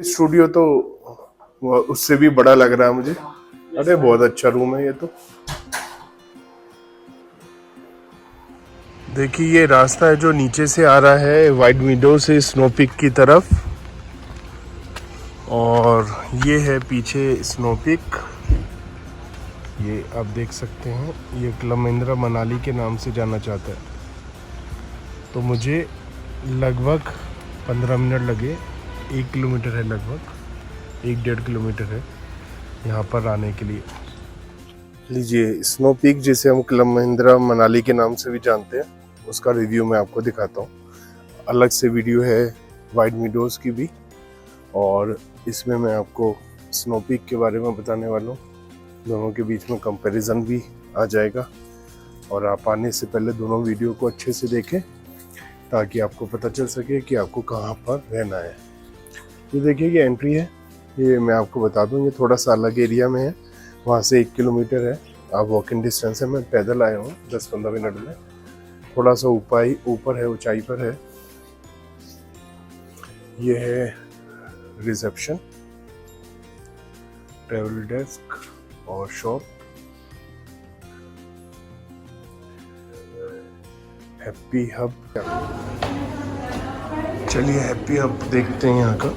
Studio तो उससे भी बड़ा लग रहा है मुझे। अरे बहुत अच्छा रूम है ये तो। देखिए ये रास्ता है जो नीचे से आ रहा है वाइट विंडो से स्नो पीक की तरफ, और ये है पीछे स्नो पीक। ये आप देख सकते हैं, ये क्लब महिंद्रा मनाली के नाम से जाना चाहता है। तो मुझे लगभग 15 मिनट लगे। 1 किलोमीटर है, लगभग 1-1.5 किलोमीटर है यहाँ पर आने के लिए। लीजिए स्नो पीक जिसे हम क्लब महिंद्रा मनाली के नाम से भी जानते हैं, उसका रिव्यू मैं आपको दिखाता हूँ। अलग से वीडियो है वाइड विंडोज़ की भी, और इसमें मैं आपको स्नो पीक के बारे में बताने वाला हूँ। दोनों के बीच में कंपैरिजन भी आ जाएगा, और आप आने से पहले दोनों वीडियो को अच्छे से देखें ताकि आपको पता चल सके कि आपको कहाँ पर रहना है। ये देखिए ये एंट्री है, ये मैं आपको बता दूँ, ये थोड़ा सा अलग एरिया में है। वहाँ से 1 किलोमीटर है, आप वॉकिंग डिस्टेंस है। मैं पैदल आया हूँ 10-15 मिनट में। थोड़ा सा ऊपर है, ऊंचाई पर है। ये है रिसेप्शन, ट्रैवल डेस्क और शॉप। हैप्पी हब, चलिए हैप्पी हब देखते हैं यहाँ का।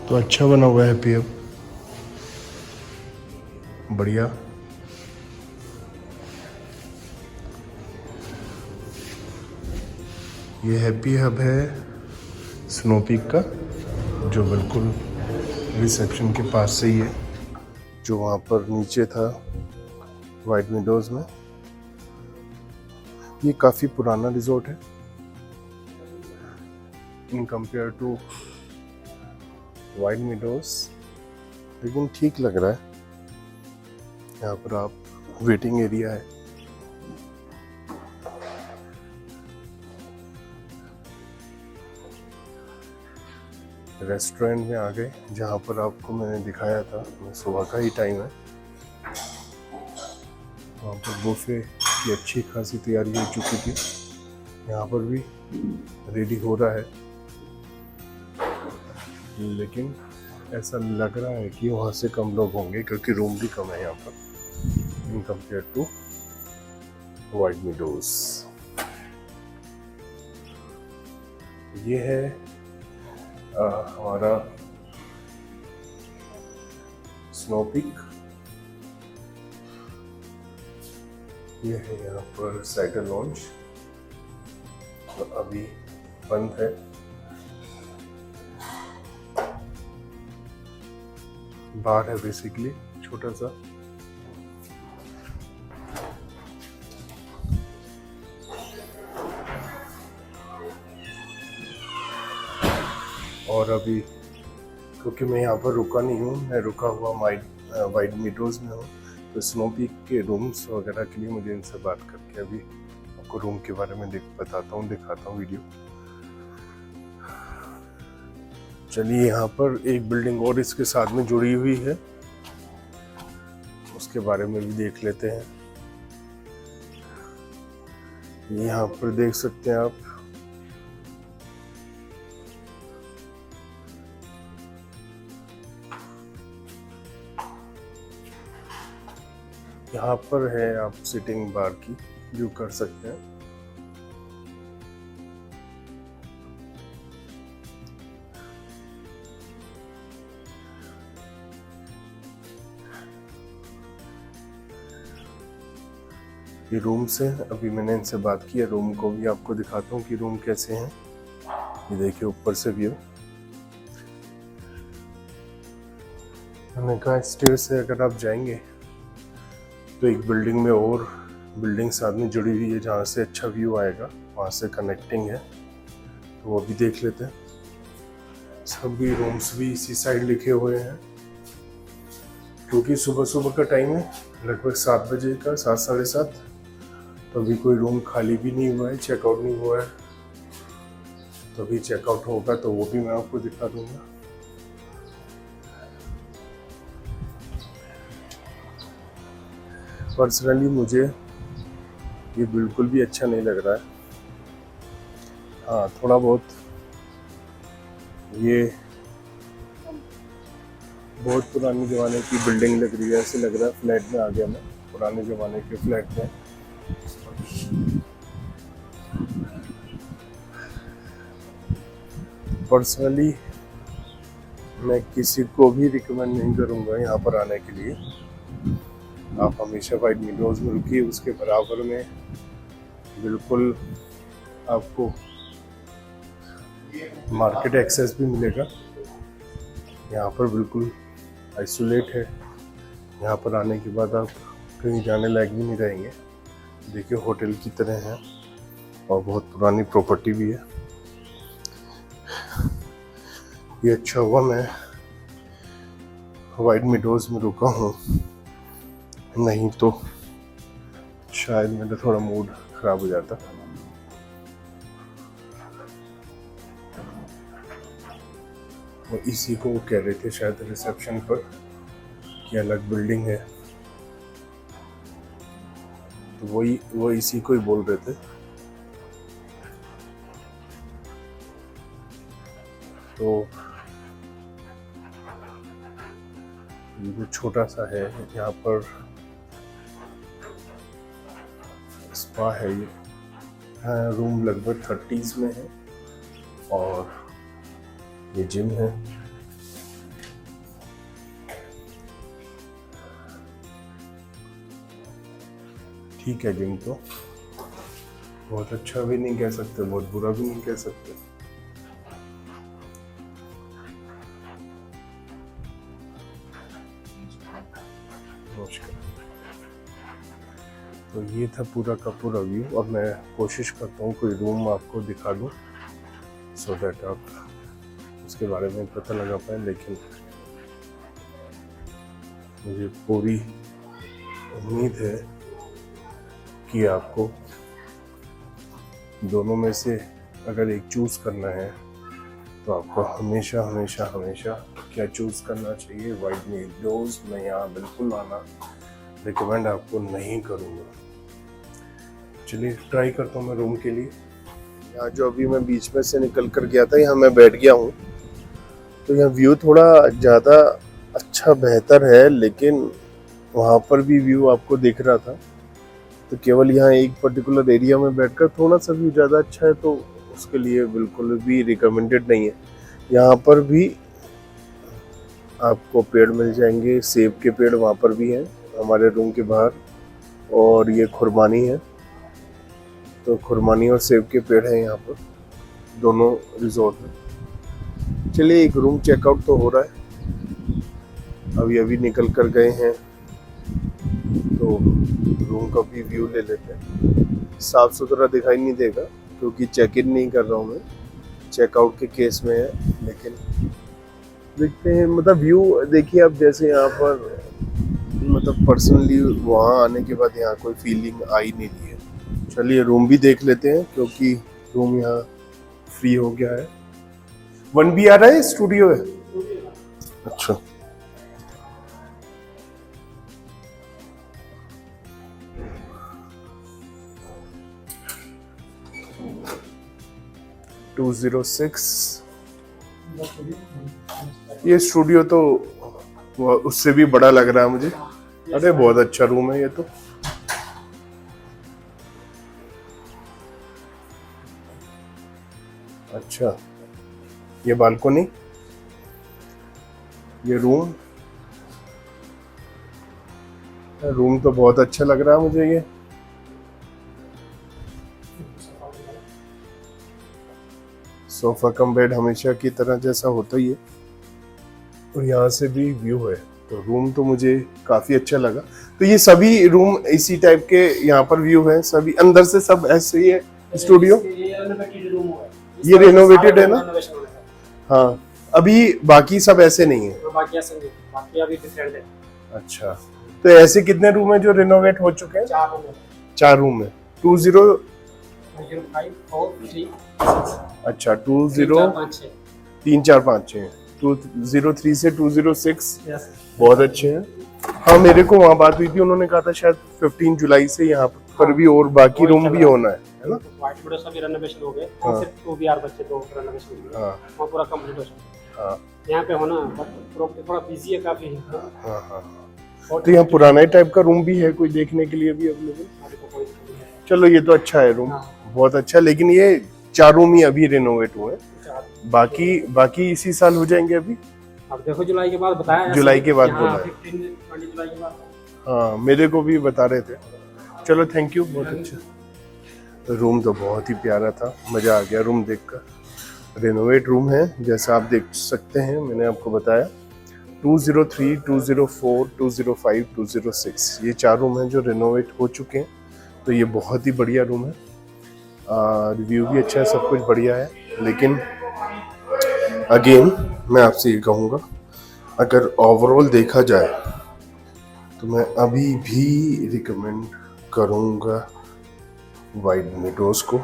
तो अच्छा बना हुआ है हैप्पी हब, बढ़िया। ये हैप्पी हब है स्नो पीक का, जो बिल्कुल रिसेप्शन के पास से ही है, जो वहाँ पर नीचे था वाइट विंडोज़ में। ये काफ़ी पुराना रिजॉर्ट है in compare to white windows, लेकिन ठीक लग रहा है। यहाँ पर आप वेटिंग एरिया है। रेस्टोरेंट में आ गए, जहाँ पर आपको मैंने दिखाया था, सुबह का ही टाइम है। वहाँ पर बुफे की अच्छी खासी तैयारी हो चुकी थी, यहाँ पर भी रेडी हो रहा है। लेकिन ऐसा लग रहा है कि वहाँ से कम लोग होंगे, क्योंकि रूम भी कम है यहाँ पर in compare to white windows. ये है हमारा स्नो पीक। ये है यहाँ पर साइकिल लॉन्च, तो अभी बंद है। बार है बेसिकली, छोटा सा। और अभी क्योंकि मैं यहाँ पर रुका नहीं हूँ, मैं रुका हुआ वाइट विंडोज़ में हूँ, तो स्नो पीक के रूम्स वगैरह के लिए मुझे इनसे बात करके अभी आपको रूम के बारे में बताता हूँ, दिखाता हूँ वीडियो। चलिए यहाँ पर एक बिल्डिंग और इसके साथ में जुड़ी हुई है, उसके बारे में भी देख लेते हैं। यहाँ पर देख सकते हैं आप, यहाँ पर है आप सिटिंग बार की व्यू कर सकते हैं। ये रूम्स हैं, अभी मैंने इनसे बात की है। रूम को भी आपको दिखाता हूँ कि रूम कैसे हैं। ये देखिए ऊपर से व्यू। हमने कहा स्टेयर से अगर आप जाएंगे तो एक बिल्डिंग में और बिल्डिंग साथ में जुड़ी हुई है, जहाँ से अच्छा व्यू आएगा, वहाँ से कनेक्टिंग है, तो वो भी देख लेते हैं। सभी रूम्स भी इसी साइड लिखे हुए हैं, क्योंकि सुबह सुबह का टाइम है, लगभग 7 बजे का, 7 साढ़े 7, तो अभी कोई रूम खाली भी नहीं हुआ है, चेकआउट नहीं हुआ है। तो अभी चेकआउट होगा तो वो भी मैं आपको दिखा दूंगा। पर्सनली मुझे ये बिल्कुल भी अच्छा नहीं लग रहा है। हाँ थोड़ा बहुत ये बहुत पुरानी ज़माने की बिल्डिंग लग रही है, ऐसे लग रहा है फ्लैट में आ गया मैं, पुराने ज़माने के फ्लैट में। पर्सनली मैं किसी को भी रिकमेंड नहीं करूँगा यहाँ पर आने के लिए। आप हमेशा वाइट विंडोज़ में रुकिए, उसके बराबर में बिल्कुल आपको मार्केट एक्सेस भी मिलेगा। यहाँ पर बिल्कुल आइसोलेट है, यहाँ पर आने के बाद आप कहीं जाने लायक भी नहीं रहेंगे। देखिए होटल की तरह है और बहुत पुरानी प्रॉपर्टी भी है। ये अच्छा हुआ मैं वाइट मीडोज़ में रुका हूँ, नहीं तो शायद मेरा थोड़ा मूड खराब हो जाता। और इसी को वो कह रहे थे शायद रिसेप्शन पर कि अलग बिल्डिंग है, तो वो इसी को ही बोल रहे थे। तो ये जो छोटा सा है यहाँ पर स्पा है, ये हाँ, रूम लगभग 30s में है और ये जिम है। ठीक है जिम तो बहुत अच्छा भी नहीं कह सकते, बहुत बुरा भी नहीं कह सकते। तो ये था पूरा का पूरा व्यू, और मैं कोशिश करता हूँ कोई रूम आपको दिखा दूँ सो दैट आप उसके बारे में पता लगा पाए। लेकिन मुझे पूरी उम्मीद है कि आपको दोनों में से अगर एक चूज़ करना है तो आपको हमेशा हमेशा हमेशा क्या चूज़ करना चाहिए, वाइट विंडोज़। मैं यहाँ बिल्कुल आना रिकमेंड आपको नहीं करूँगा। चलिए ट्राई करता हूँ मैं रूम के लिए। यहाँ जो अभी मैं बीच में से निकल कर गया था, यहाँ मैं बैठ गया हूँ, तो यहाँ व्यू थोड़ा ज़्यादा अच्छा बेहतर है, लेकिन वहाँ पर भी व्यू आपको दिख रहा था। तो केवल यहाँ एक पर्टिकुलर एरिया में बैठकर थोड़ा सा व्यू ज़्यादा अच्छा है, तो उसके लिए बिल्कुल भी रिकमेंडेड नहीं है। यहाँ पर भी आपको पेड़ मिल जाएंगे, सेब के पेड़ वहाँ पर भी हैं हमारे रूम के बाहर, और ये खुरमानी है, तो खुरमानी और सेब के पेड़ हैं यहाँ पर दोनों रिजॉर्ट में। चलिए एक रूम चेकआउट तो हो रहा है, अभी निकल कर गए हैं, तो रूम का भी व्यू ले लेते हैं। साफ सुथरा दिखाई नहीं देगा क्योंकि चेक इन नहीं कर रहा हूँ मैं, चेकआउट के केस में है, लेकिन देखते हैं। मतलब व्यू देखिए आप, जैसे यहाँ पर मतलब पर्सनली वहाँ आने के बाद यहाँ कोई फीलिंग आई नहीं दी है। चलिए रूम भी देख लेते हैं क्योंकि रूम यहाँ फ्री हो गया है। 1B आ रहा है, स्टूडियो है। अच्छा $206 ये स्टूडियो तो उससे भी बड़ा लग रहा है मुझे। अरे बहुत अच्छा रूम है ये तो। अच्छा ये बालकनी, ये रूम तो बहुत अच्छा लग रहा है मुझे। ये सोफा कम बेड हमेशा की तरह जैसा होता ही है, और यहाँ से भी व्यू है, तो रूम तो मुझे काफी अच्छा लगा। तो ये सभी रूम इसी टाइप के यहाँ पर व्यू है, सभी अंदर से सब ऐसे ही है। स्टूडियो ये रेनोवेटेड है ना? हाँ अभी बाकी सब ऐसे नहीं है, बाकी अभी डिफरेंट है। अच्छा तो ऐसे कितने रूम है जो रेनोवेट हो चुके हैं? 4 रूम है। 20 5 4 3 अच्छा 20 3 4 5 6 203 से 206 बहुत अच्छे हैं। हाँ मेरे को वहाँ बात हुई थी, उन्होंने कहा था शायद 15 जुलाई से यहाँ पर पर भी और बाकी रूम भी होना है ना? व्हाइट बोर्ड सभी रेनोवेशन हो गए, हाँ। सिर्फ 2 BR बच्चे 2 रेनोवेशन हो गए, हाँ वो पूरा कंप्लीट हो चुका है। हाँ यहाँ पे हो ना, बट थोड़ा बिजी है काफी। हाँ हाँ। तो यहाँ पुराना टाइप का रूम भी है कोई देखने के लिए भी अवेलेबल? अभी तो कोई नहीं है। चलो ये तो अच्छा है रूम, हाँ। बहुत अच्छा। लेकिन ये 4 रूम ही अभी रिनोवेट हुए हैं, बाकी इसी साल हो जाएंगे अभी। अब देखो जुलाई के बाद बताया, जुलाई के बाद हाँ, बोला है। 15-20 जुलाई के बाद। हाँ मेरे को भी बता रहे थे। चलो थैंक यू, बहुत अच्छा। रूम तो बहुत ही प्यारा था, मज़ा आ गया रूम देखकर। रिनोवेट रूम है जैसा आप देख सकते हैं, मैंने आपको बताया 203, 204, 205, 206 ये 4 रूम हैं जो रिनोवेट हो चुके हैं। तो ये बहुत ही बढ़िया रूम है, रिव्यू भी अच्छा है, सब कुछ बढ़िया है। लेकिन अगेन मैं आपसे ये कहूँगा, अगर ओवरऑल देखा जाए तो मैं अभी भी रिकमेंड करूँगा वाइल्ड मेडोज को।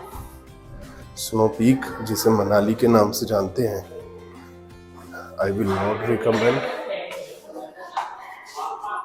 स्नो पीक जिसे मनाली के नाम से जानते हैं, आई विल नॉट रिकमेंड